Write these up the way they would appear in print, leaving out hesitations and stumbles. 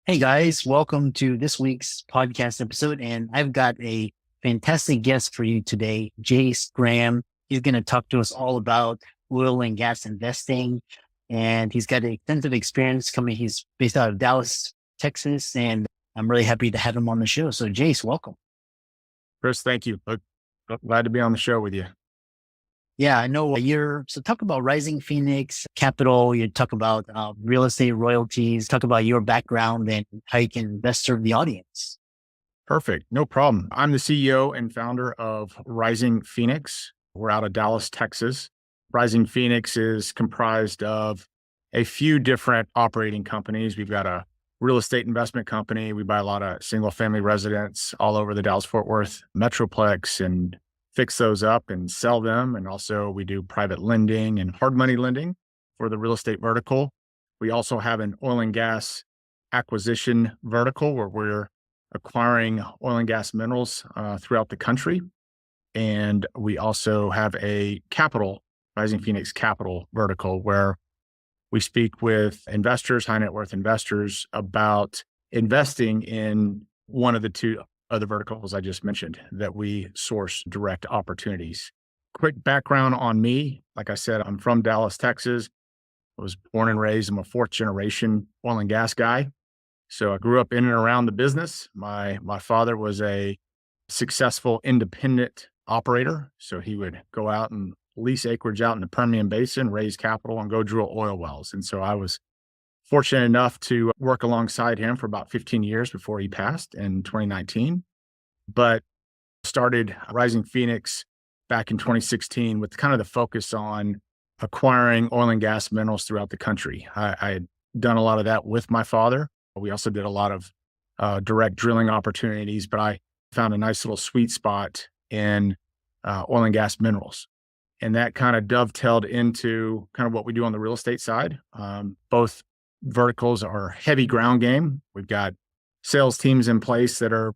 Hey guys, welcome to this week's podcast episode. And I've got a fantastic guest for you today, Jace Graham. He's going to talk to us all about oil and gas investing. And he's got extensive experience coming. He's based out of Dallas, Texas. And I'm really happy to have him on the show. So, Jace, welcome. Chris, thank you. Glad to be on the show with you. Yeah, I know so talk about Rising Phoenix Capital. You talk about real estate royalties, talk about your background and how you can best serve the audience. Perfect. No problem. I'm the CEO and founder of Rising Phoenix. We're out of Dallas, Texas. Rising Phoenix is comprised of a few different operating companies. We've got a real estate investment company. We buy a lot of single family residents all over the Dallas-Fort Worth Metroplex and fix those up and sell them. And also we do private lending and hard money lending for the real estate vertical. We also have an oil and gas acquisition vertical where we're acquiring oil and gas minerals throughout the country. And we also have a Rising Phoenix Capital vertical where we speak with investors, high net worth investors, about investing in one of the two other verticals I just mentioned that we source direct opportunities. Quick background on me. Like I said, I'm from Dallas, Texas. I was born and raised. I'm a fourth generation oil and gas guy. So I grew up in and around the business. My father was a successful independent operator. So he would go out and lease acreage out in the Permian Basin, raise capital, and go drill oil wells. And so I was fortunate enough to work alongside him for about 15 years before he passed in 2019, but started Rising Phoenix back in 2016 with kind of the focus on acquiring oil and gas minerals throughout the country. I had done a lot of that with my father. We also did a lot of direct drilling opportunities, but I found a nice little sweet spot in oil and gas minerals. And that kind of dovetailed into kind of what we do on the real estate side. Both verticals are heavy ground game. We've got sales teams in place that are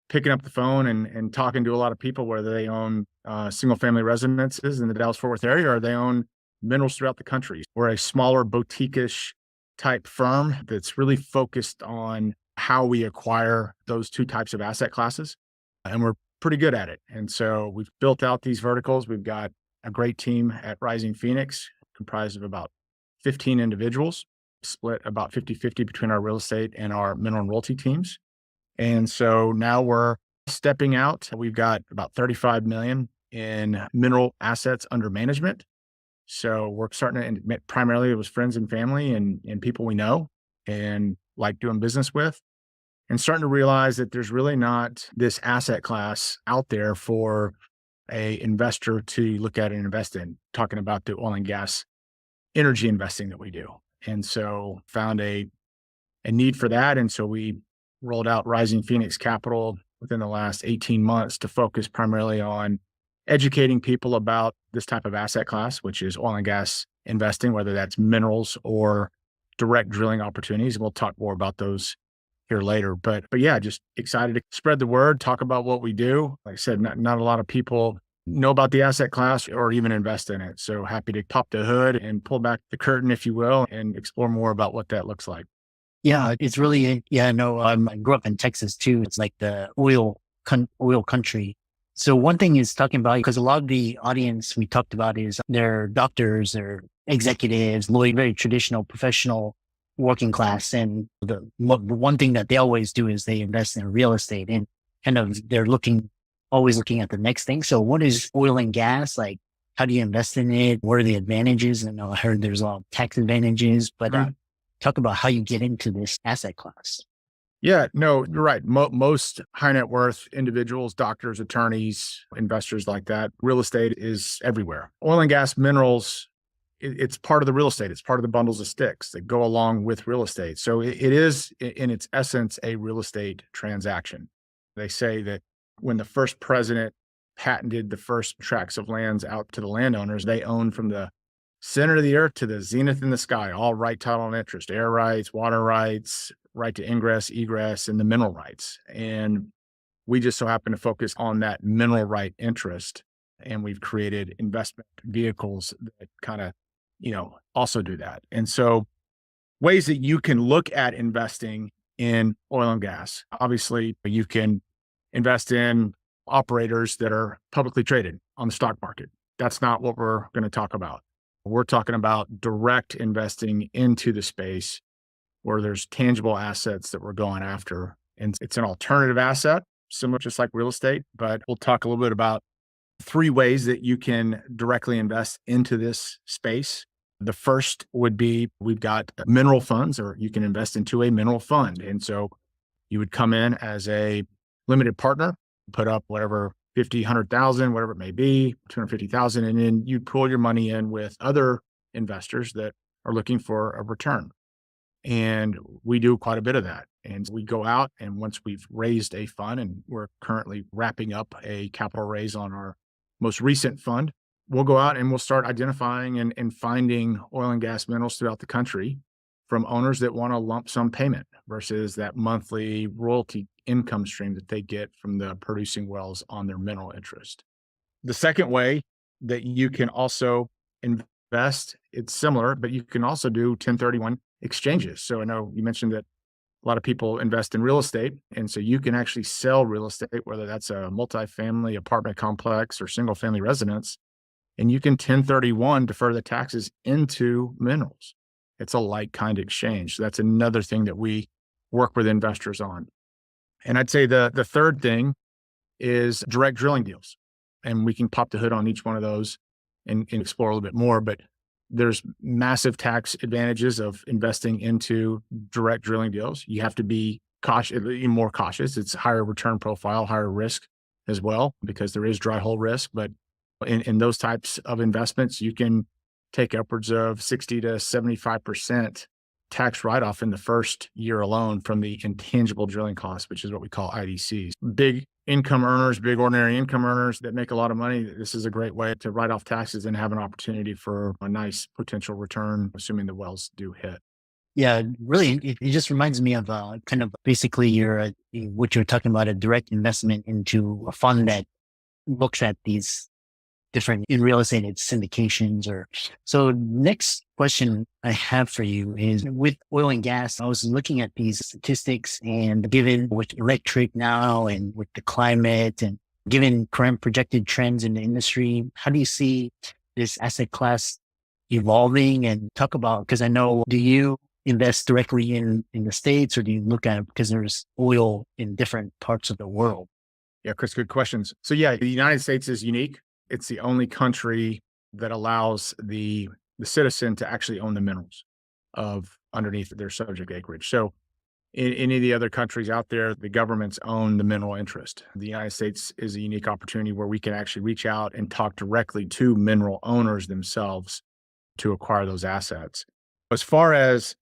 picking up the phone and talking to a lot of people, whether they own single family residences in the Dallas-Fort Worth area or they own minerals throughout the country. We're a smaller boutique-ish type firm that's really focused on how we acquire those two types of asset classes. And we're pretty good at it. And so we've built out these verticals. We've got a great team at Rising Phoenix comprised of about 15 individuals, split about 50-50 between our real estate and our mineral and royalty teams. And so now we're stepping out. We've got about 35 million in mineral assets under management. So we're starting to, and primarily it was friends and family and people we know and like doing business with, and starting to realize that there's really not this asset class out there for a investor to look at and invest in, talking about the oil and gas energy investing that we do. And so found a need for that. And so we rolled out Rising Phoenix Capital within the last 18 months to focus primarily on educating people about this type of asset class, which is oil and gas investing, whether that's minerals or direct drilling opportunities. And we'll talk more about those here later. But yeah, just excited to spread the word, talk about what we do. Like I said, not a lot of people know about the asset class or even invest in it. So happy to pop the hood and pull back the curtain, if you will, and explore more about what that looks like. Yeah, it's really, yeah, no, I grew up in Texas too. It's like the oil country. So one thing is talking about, because a lot of the audience we talked about is they're doctors, they're executives, very traditional, professional, working class. And the one thing that they always do is they invest in real estate and kind of always looking at the next thing. So what is oil and gas? Like, how do you invest in it? What are the advantages? And I heard there's a lot of tax advantages, but talk about how you get into this asset class. Yeah, no, you're right. Most high net worth individuals, doctors, attorneys, investors like that, real estate is everywhere. Oil and gas minerals, it's part of the real estate. It's part of the bundles of sticks that go along with real estate. So it is in its essence, a real estate transaction. They say that when the first president patented the first tracts of lands out to the landowners, they owned from the center of the earth to the zenith in the sky, all right title and interest, air rights, water rights, right to ingress, egress, and the mineral rights. And we just so happen to focus on that mineral right interest. And we've created investment vehicles that kind of, also do that. And so ways that you can look at investing in oil and gas. Obviously, you can invest in operators that are publicly traded on the stock market. That's not what we're going to talk about. We're talking about direct investing into the space where there's tangible assets that we're going after. And it's an alternative asset, similar just like real estate, but we'll talk a little bit about three ways that you can directly invest into this space. The first would be we've got mineral funds, or you can invest into a mineral fund. And so you would come in as a limited partner, put up whatever 50, 100,000, whatever it may be, 250,000, and then you pull your money in with other investors that are looking for a return. And we do quite a bit of that. And we go out, and once we've raised a fund, and we're currently wrapping up a capital raise on our most recent fund, we'll go out and we'll start identifying and finding oil and gas minerals throughout the country from owners that want a lump sum payment versus that monthly royalty income stream that they get from the producing wells on their mineral interest. The second way that you can also invest, it's similar, but you can also do 1031 exchanges. So I know you mentioned that a lot of people invest in real estate. And so you can actually sell real estate, whether that's a multifamily apartment complex or single family residence, and you can 1031 defer the taxes into minerals. It's a like kind exchange. So that's another thing that we work with investors on. And I'd say the third thing is direct drilling deals. And we can pop the hood on each one of those and explore a little bit more. But there's massive tax advantages of investing into direct drilling deals. You have to be cautious, even more cautious. It's higher return profile, higher risk as well, because there is dry hole risk. But in those types of investments, you can take upwards of 60 to 75% tax write-off in the first year alone from the intangible drilling costs, which is what we call IDCs. Big income earners, big ordinary income earners that make a lot of money, this is a great way to write off taxes and have an opportunity for a nice potential return, assuming the wells do hit. Yeah, really, it just reminds me of kind of basically what you're talking about, a direct investment into a fund that looks at these different in real estate, it's syndications or so. Next question I have for you is with oil and gas. I was looking at these statistics, and given with electric now and with the climate and given current projected trends in the industry, how do you see this asset class evolving? And talk about, because I know, do you invest directly in the States, or do you look at it because there's oil in different parts of the world? Yeah, Chris, good questions. So yeah, the United States is unique. It's the only country that allows the citizen to actually own the minerals of underneath their subject acreage. So in any of the other countries out there, the governments own the mineral interest. The United States is a unique opportunity where we can actually reach out and talk directly to mineral owners themselves to acquire those assets. As far as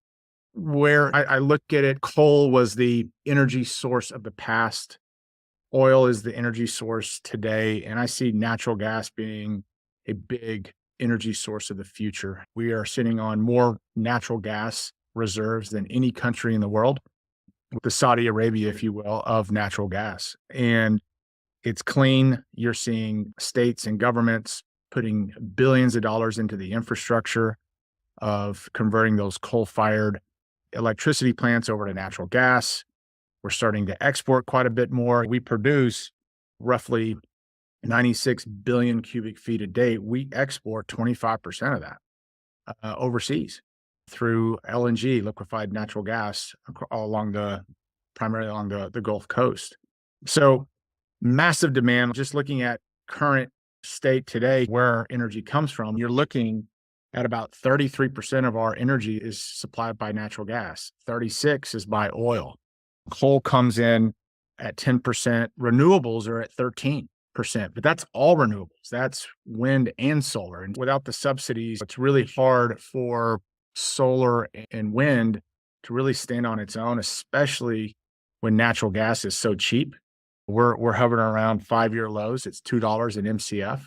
where I look at it, coal was the energy source of the past. Oil is the energy source today, and I see natural gas being a big energy source of the future. We are sitting on more natural gas reserves than any country in the world, with the Saudi Arabia, if you will, of natural gas. And it's clean. You're seeing states and governments putting billions of dollars into the infrastructure of converting those coal-fired electricity plants over to natural gas. We're starting to export quite a bit more. We produce roughly 96 billion cubic feet a day. We export 25% of that overseas through LNG, liquefied natural gas, primarily along the Gulf Coast. So massive demand. Just looking at current state today, where energy comes from, you're looking at about 33% of our energy is supplied by natural gas. 36 is by oil. Coal comes in at 10%. Renewables are at 13%, but that's all renewables. That's wind and solar. And without the subsidies, it's really hard for solar and wind to really stand on its own, especially when natural gas is so cheap. We're hovering around 5-year lows. It's $2 an MCF.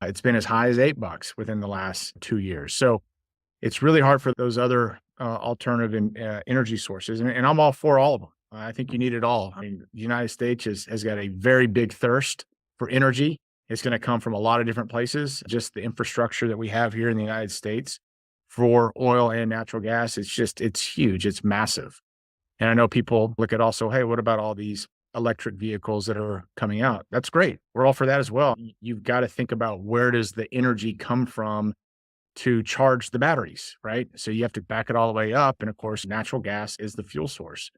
It's been as high as $8 within the last 2 years. So it's really hard for those other alternative energy sources. And I'm all for all of them. I think you need it all. I mean, the United States has got a very big thirst for energy. It's going to come from a lot of different places. Just the infrastructure that we have here in the United States for oil and natural gas, it's huge. It's massive. And I know people look at also, hey, what about all these electric vehicles that are coming out? That's great. We're all for that as well. You've got to think about where does the energy come from to charge the batteries, right? So you have to back it all the way up. And of course, natural gas is the fuel source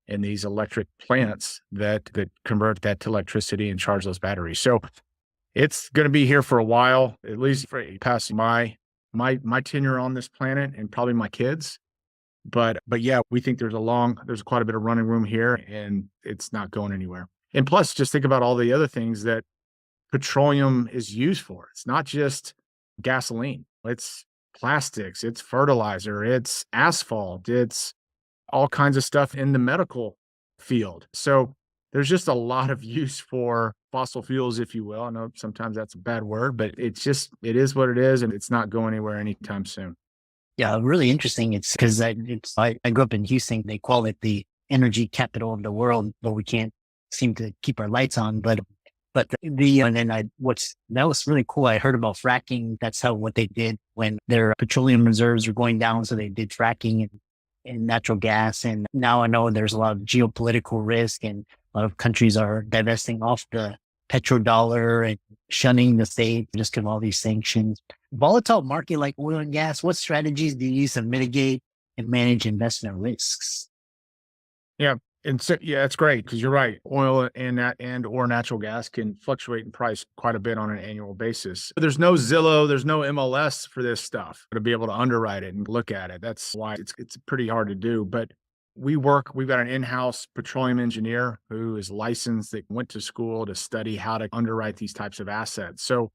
in these electric plants that convert that to electricity and charge those batteries. So it's going to be here for a while, at least for past my tenure on this planet and probably my kids. But yeah, we think there's quite a bit of running room here and it's not going anywhere. And plus, just think about all the other things that petroleum is used for. It's not just gasoline. It's plastics, it's fertilizer, it's asphalt, it's all kinds of stuff in the medical field. So there's just a lot of use for fossil fuels, if you will. I know sometimes that's a bad word, but it is what it is, and it's not going anywhere anytime soon. Yeah, really interesting. It's because I grew up in Houston. They call it the energy capital of the world, but we can't seem to keep our lights on. But and then that was really cool. I heard about fracking. That's what they did when their petroleum reserves were going down. So they did fracking and natural gas. And now I know there's a lot of geopolitical risk and a lot of countries are divesting off the petrodollar and shunning the state just because of all these sanctions. Volatile market like oil and gas, what strategies do you use to mitigate and manage investment risks? Yeah. And so, yeah, it's great because you're right. Oil and or natural gas can fluctuate in price quite a bit on an annual basis. There's no Zillow, there's no MLS for this stuff to be able to underwrite it and look at it. That's why it's pretty hard to do. But we've got an in-house petroleum engineer who is licensed, that went to school to study how to underwrite these types of assets. So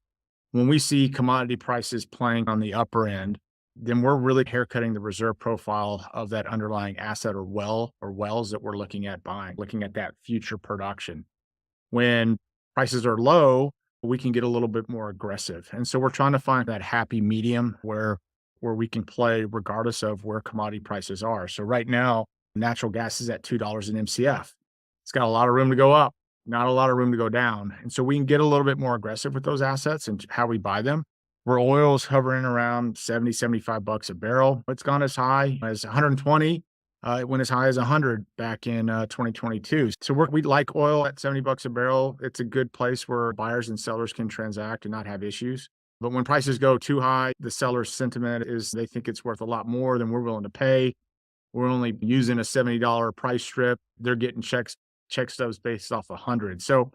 when we see commodity prices playing on the upper end, then we're really haircutting the reserve profile of that underlying asset or wells that we're looking at buying, looking at that future production. When prices are low, we can get a little bit more aggressive. And so we're trying to find that happy medium where we can play regardless of where commodity prices are. So right now, natural gas is at $2 an MCF. It's got a lot of room to go up, not a lot of room to go down. And so we can get a little bit more aggressive with those assets and how we buy them. Where oil is hovering around 70, $75 a barrel. It's gone as high as 120. It went as high as 100 back in 2022. So we like oil at $70 a barrel. It's a good place where buyers and sellers can transact and not have issues. But when prices go too high, the seller's sentiment is they think it's worth a lot more than we're willing to pay. We're only using a $70 price strip. They're getting check stubs based off 100. So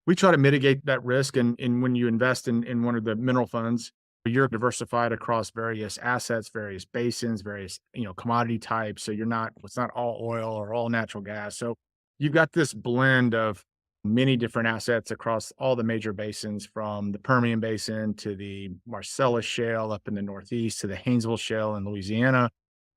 we try to mitigate that risk. And when you invest in one of the mineral funds, you're diversified across various assets, various basins, various, commodity types. So it's not all oil or all natural gas. So you've got this blend of many different assets across all the major basins, from the Permian Basin to the Marcellus Shale up in the Northeast to the Haynesville Shale in Louisiana,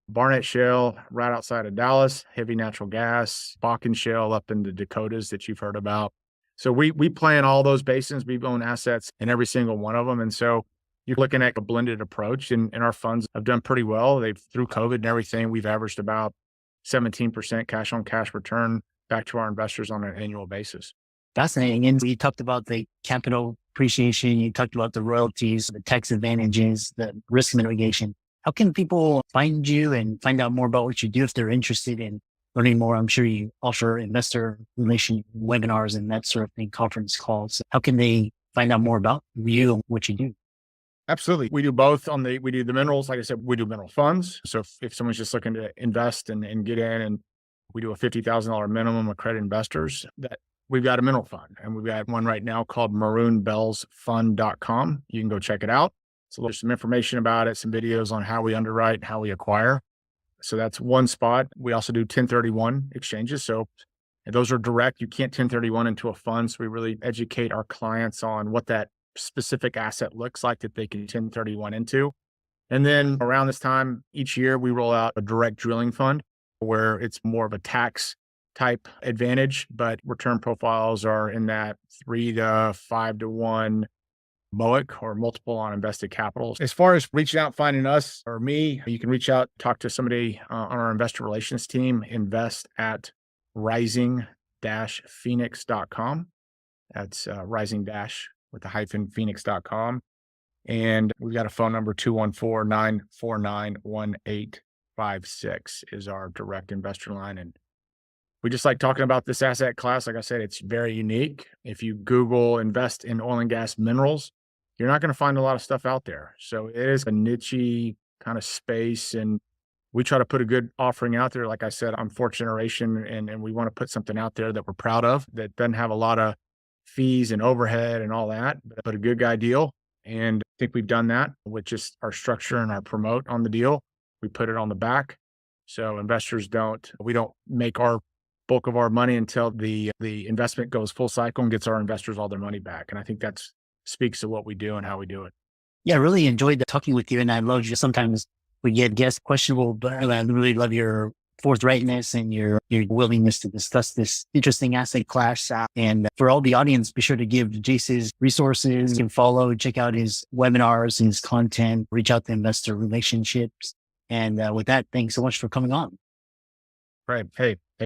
Barnett Shale right outside of Dallas, heavy natural gas, Bakken Shale up in the Dakotas that you've heard about. So we play in all those basins. We own assets in every single one of them. And so you're looking at a blended approach, and our funds have done pretty well. Through COVID and everything, we've averaged about 17% cash on cash return back to our investors on an annual basis. Fascinating. And you talked about the capital appreciation. You talked about the royalties, the tax advantages, the risk mitigation. How can people find you and find out more about what you do if they're interested in learning more? I'm sure you offer investor relation webinars and that sort of thing, conference calls. How can they find out more about you and what you do? Absolutely. We do both we do the minerals. Like I said, we do mineral funds. So if someone's just looking to invest and get in, and we do a $50,000 minimum accredited investors, that we've got a mineral fund, and we've got one right now called maroonbellsfund.com. You can go check it out. So there's some information about it, some videos on how we underwrite, how we acquire. So that's one spot. We also do 1031 exchanges. So those are direct. You can't 1031 into a fund. So we really educate our clients on what that specific asset looks like that they can 1031 into. And then around this time each year, we roll out a direct drilling fund where it's more of a tax type advantage, but return profiles are in that 3 to 5 to 1 MOIC, or multiple on invested capital. As far as reaching out, finding us or me, you can reach out, talk to somebody on our investor relations team, invest at rising-phoenix.com. That's rising dash with the hyphen phoenix.com. And we've got a phone number, 214-949-1856 is our direct investor line. And we just like talking about this asset class. Like I said, it's very unique. If you Google invest in oil and gas minerals, you're not going to find a lot of stuff out there. So it is a niche kind of space. And we try to put a good offering out there. Like I said, I'm fourth generation and we want to put something out there that we're proud of that doesn't have a lot of fees and overhead and all that, but a good guy deal. And I think we've done that with just our structure and our promote on the deal. We put it on the back. So we don't make our bulk of our money until the investment goes full cycle and gets our investors all their money back. And I think that speaks to what we do and how we do it. Yeah, I really enjoyed talking with you. And I love you. Sometimes we get guests questionable, but I really love your forthrightness and your willingness to discuss this interesting asset class. And for all the audience, be sure to give Jace's resources. You can follow, check out his webinars, his content, reach out to investor relationships. And with that, thanks so much for coming on. Right. Hey,